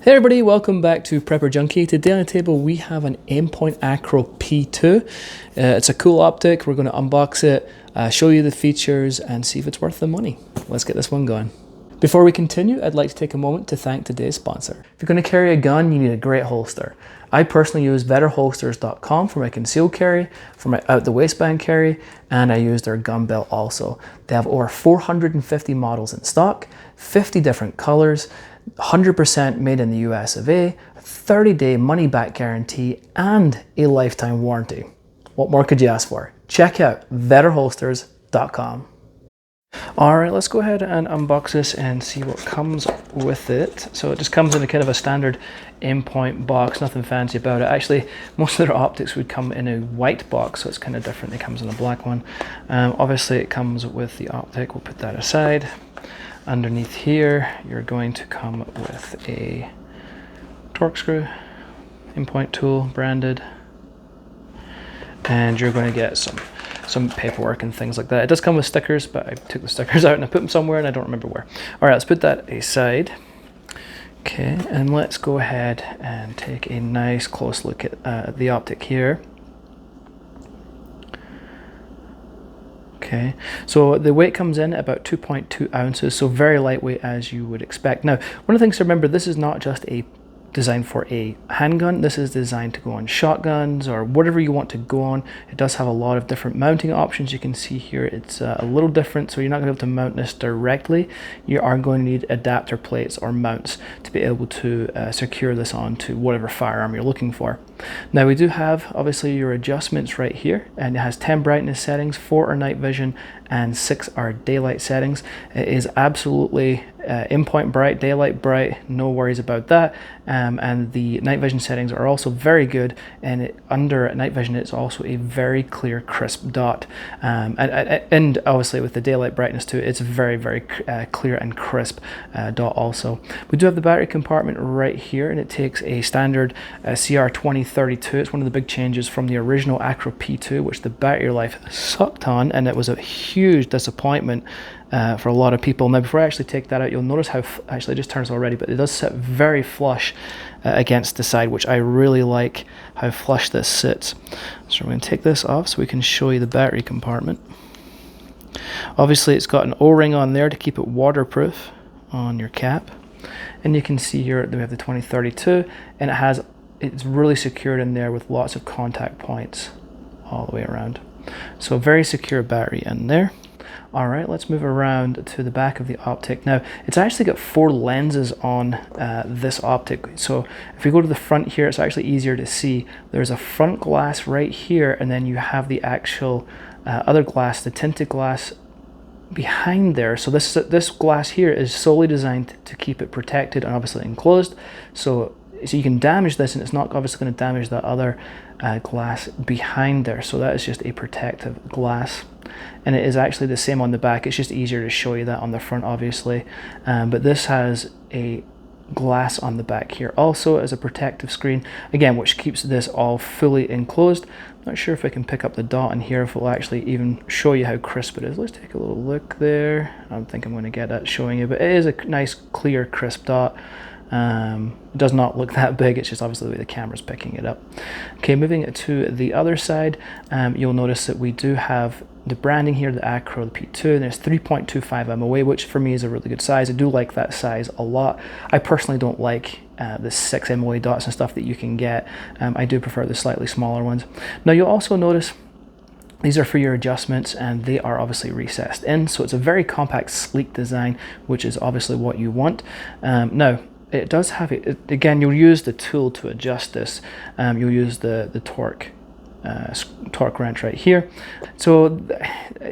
Hey everybody, welcome back to Prepper Junkie. Today on the table we have an Aimpoint ACRO P2. It's a cool optic. We're going to unbox it, show you the features and see if it's worth the money. Let's get this one going. Before we continue, I'd like to take a moment to thank today's sponsor. If you're going to carry a gun, you need a great holster. I personally use betterholsters.com for my concealed carry, for my out the waistband carry, and I use their gun belt also. They have over 450 models in stock, 50 different colors, 100% made in the US of A, a 30-day money-back guarantee, and a lifetime warranty. What more could you ask for? Check out betterholsters.com. Alright, let's go ahead and unbox this and see what comes with it. So it just comes in a kind of a standard Aimpoint box, nothing fancy about it. Actually, most of their optics would come in a white box, so it's kind of different. It comes in a black one. Obviously it comes with the optic, we'll put that aside. Underneath here, you're going to come with a torque screw, Aimpoint tool, branded, and you're going to get some paperwork and things like that. It does come with stickers, but I took the stickers out and I put them somewhere and I don't remember where. All right, let's put that aside. Okay, and let's go ahead and take a nice close look at the optic here. Okay, so the weight comes in at about 2.2 ounces, so very lightweight as you would expect. Now, one of the things to remember, this is not just designed for a handgun. This is designed to go on shotguns or whatever you want to go on. It does have a lot of different mounting options. You can see here it's a little different, so you're not going to be able to mount this directly. You are going to need adapter plates or mounts to be able to secure this onto whatever firearm you're looking for. Now we do have obviously your adjustments right here, and it has 10 brightness settings, 4 are night vision and 6 are daylight settings. It is absolutely Aimpoint bright, daylight bright, no worries about that. And the night vision settings are also very good, and under night vision it's also a very clear, crisp dot. And obviously with the daylight brightness too, it's very, very clear and crisp dot also. We do have the battery compartment right here, and it takes a standard CR2032. It's one of the big changes from the original Acro P2, which the battery life sucked on, and it was a huge disappointment for a lot of people. Now before I actually take that out, you'll notice how, actually it just turns already, but it does sit very flush against the side, which I really like how flush this sits. So we're going to take this off so we can show you the battery compartment. Obviously it's got an O-ring on there to keep it waterproof on your cap, and you can see here that we have the 2032, and it's really secured in there with lots of contact points all the way around. So very secure battery in there. All right, let's move around to the back of the optic. Now, it's actually got 4 lenses on this optic. So if we go to the front here, it's actually easier to see. There's a front glass right here, and then you have the actual other glass, the tinted glass behind there. So this glass here is solely designed to keep it protected and obviously enclosed. So you can damage this, and it's not obviously going to damage that other glass behind there. So that is just a protective glass, and it is actually the same on the back. It's just easier to show you that on the front, obviously. But this has a glass on the back here also as a protective screen, again, which keeps this all fully enclosed. Not sure if I can pick up the dot in here, if it'll actually even show you how crisp it is. Let's take a little look there. I don't think I'm going to get that showing you, but it is a nice, clear, crisp dot. It does not look that big, it's just obviously the way the camera's picking it up. Okay, moving to the other side, you'll notice that we do have the branding here, the Acro, the P2, and there's 3.25 MOA, which for me is a really good size. I do like that size a lot. I personally don't like the 6 MOA dots and stuff that you can get. I do prefer the slightly smaller ones. Now you'll also notice these are for your adjustments, and they are obviously recessed in, so it's a very compact, sleek design, which is obviously what you want. Now, it does have it. Again, you'll use the tool to adjust this. You'll use the torque wrench right here. So,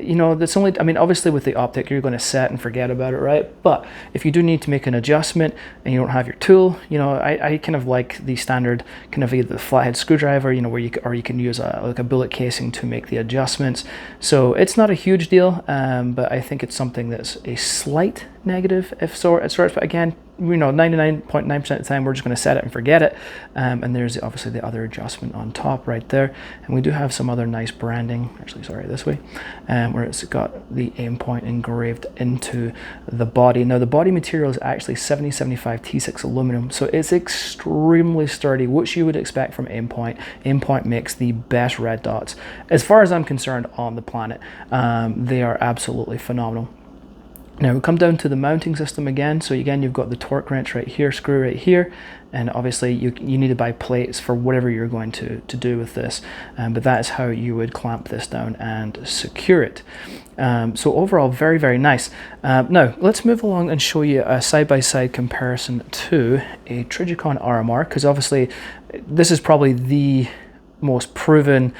you know, that's only, I mean, obviously with the optic, you're going to set and forget about it, right? But if you do need to make an adjustment and you don't have your tool, you know, I kind of like the standard kind of either the flathead screwdriver, you know, where you can use like a bullet casing to make the adjustments. So it's not a huge deal, but I think it's something that's a slight negative if sorts. But again, you know, 99.9% of the time we're just going to set it and forget it. And there's obviously the other adjustment on top right there. And we do have some other nice branding, actually, sorry, this way, where it's got the Aimpoint engraved into the body. Now the body material is actually 7075 T6 aluminum, so it's extremely sturdy, which you would expect from Aimpoint. Aimpoint makes the best red dots, as far as I'm concerned, on the planet. They are absolutely phenomenal. Now we come down to the mounting system again. So again, you've got the torque wrench right here, screw right here, and obviously you need to buy plates for whatever you're going to do with this. But that is how you would clamp this down and secure it. So overall, very, very nice. Now let's move along and show you a side-by-side comparison to a Trijicon RMR, because obviously this is probably the most proven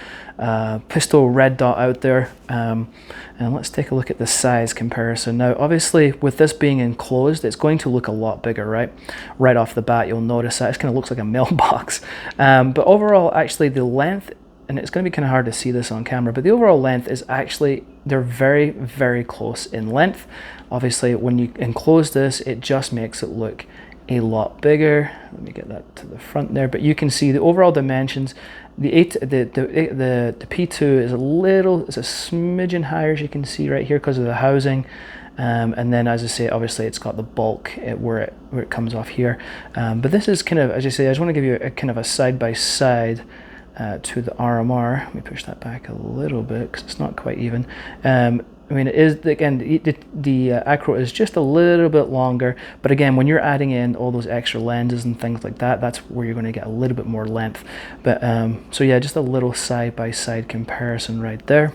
pistol red dot out there. And let's take a look at the size comparison. Now obviously with this being enclosed, it's going to look a lot bigger, right off the bat. You'll notice that it kind of looks like a mailbox. But overall, actually the length, and it's going to be kind of hard to see this on camera, but the overall length is actually, they're very, very close in length. Obviously when you enclose this, it just makes it look a lot bigger. Let me get that to the front there, but you can see the overall dimensions. The P2 is it's a smidgen higher, as you can see right here, because of the housing. And then, as I say, obviously it's got the bulk where it comes off here. But this is kind of, as I say, I just want to give you a kind of a side-by-side to the RMR. Let me push that back a little bit because it's not quite even. I mean, it is, again, the Acro is just a little bit longer, but again, when you're adding in all those extra lenses and things like that, that's where you're going to get a little bit more length. But so yeah, just a little side-by-side comparison right there.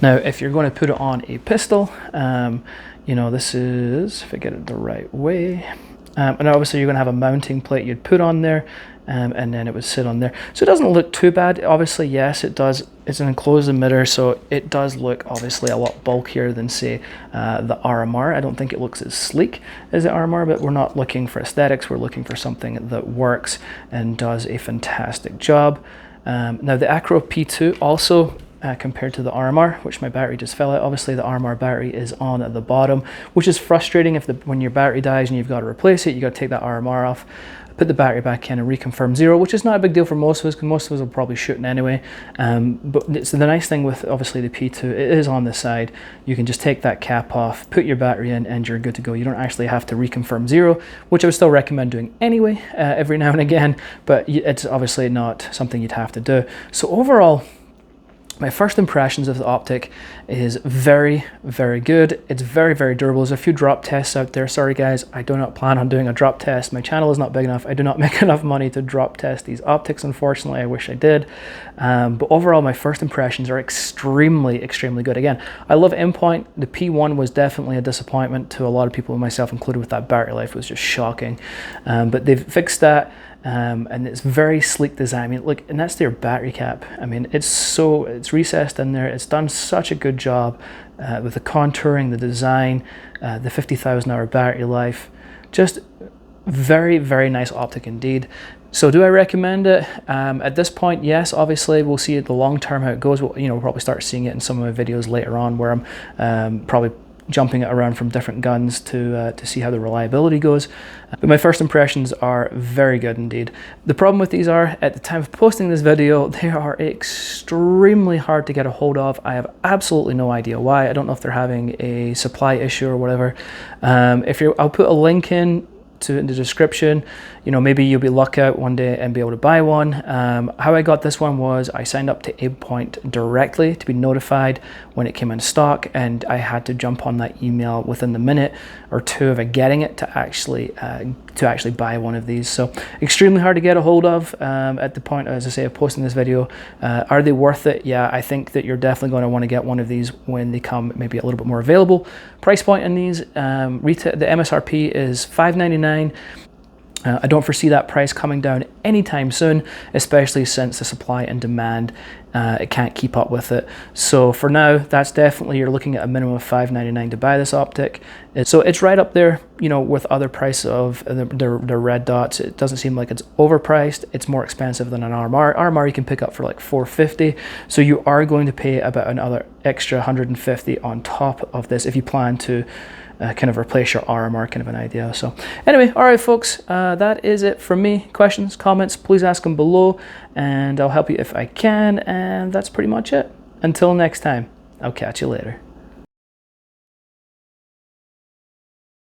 Now, if you're going to put it on a pistol, you know, this is, if I get it the right way, and obviously you're going to have a mounting plate you'd put on there, and then it would sit on there. So it doesn't look too bad. Obviously, yes, it does. It's an enclosed emitter, so it does look obviously a lot bulkier than, say, the RMR. I don't think it looks as sleek as the RMR, but we're not looking for aesthetics. We're looking for something that works and does a fantastic job. Now, the Acro P2 also, compared to the RMR, which my battery just fell out. Obviously, the RMR battery is on at the bottom, which is frustrating when your battery dies and you've got to replace it. You got to take that RMR off, put the battery back in and reconfirm 0, which is not a big deal for most of us, because most of us will probably shoot it anyway. But it's the nice thing with obviously the P2, it is on the side. You can just take that cap off, put your battery in, and you're good to go. You don't actually have to reconfirm 0, which I would still recommend doing anyway, every now and again, but it's obviously not something you'd have to do. So overall, my first impressions of the optic is very, very good. It's very, very durable. There's a few drop tests out there. Sorry guys, I do not plan on doing a drop test. My channel is not big enough. I do not make enough money to drop test these optics, unfortunately. I wish I did. But overall, my first impressions are extremely, extremely good. Again, I love Aimpoint. The P1 was definitely a disappointment to a lot of people, myself included, with that battery life. It was just shocking. But they've fixed that. And it's very sleek design. I mean, look, and that's their battery cap. I mean, it's recessed in there. It's done such a good job with the contouring, the design, the 50,000 hour battery life. Just very, very nice optic indeed. So do I recommend it? At this point, yes. Obviously, we'll see the long term how it goes. We'll probably start seeing it in some of my videos later on, where I'm probably jumping it around from different guns to see how the reliability goes. But my first impressions are very good indeed. The problem with these are, at the time of posting this video, they are extremely hard to get a hold of. I have absolutely no idea why. I don't know if they're having a supply issue or whatever. I'll put a link in the description. Maybe you'll be lucky out one day and be able to buy one. How I got this one was I signed up to Aimpoint directly to be notified when it came in stock, and I had to jump on that email within the minute or two of it getting it to actually buy one of these. So extremely hard to get a hold of at the point, as I say, of posting this video. Are they worth it? Yeah, I think that you're definitely going to want to get one of these when they come maybe a little bit more available. Price point in these, the MSRP is $599. I don't foresee that price coming down anytime soon, especially since the supply and demand, it can't keep up with it. So for now, that's definitely, you're looking at a minimum of $599 to buy this optic. So it's right up there, you know, with other prices of the red dots. It doesn't seem like it's overpriced. It's more expensive than an RMR. RMR you can pick up for like $450. So you are going to pay about another extra $150 on top of this if you plan to kind of replace your RMR, kind of an idea. So anyway, all right, folks, that is it from me. Questions, comments, please ask them below, and I'll help you if I can. And that's pretty much it. Until next time, I'll catch you later.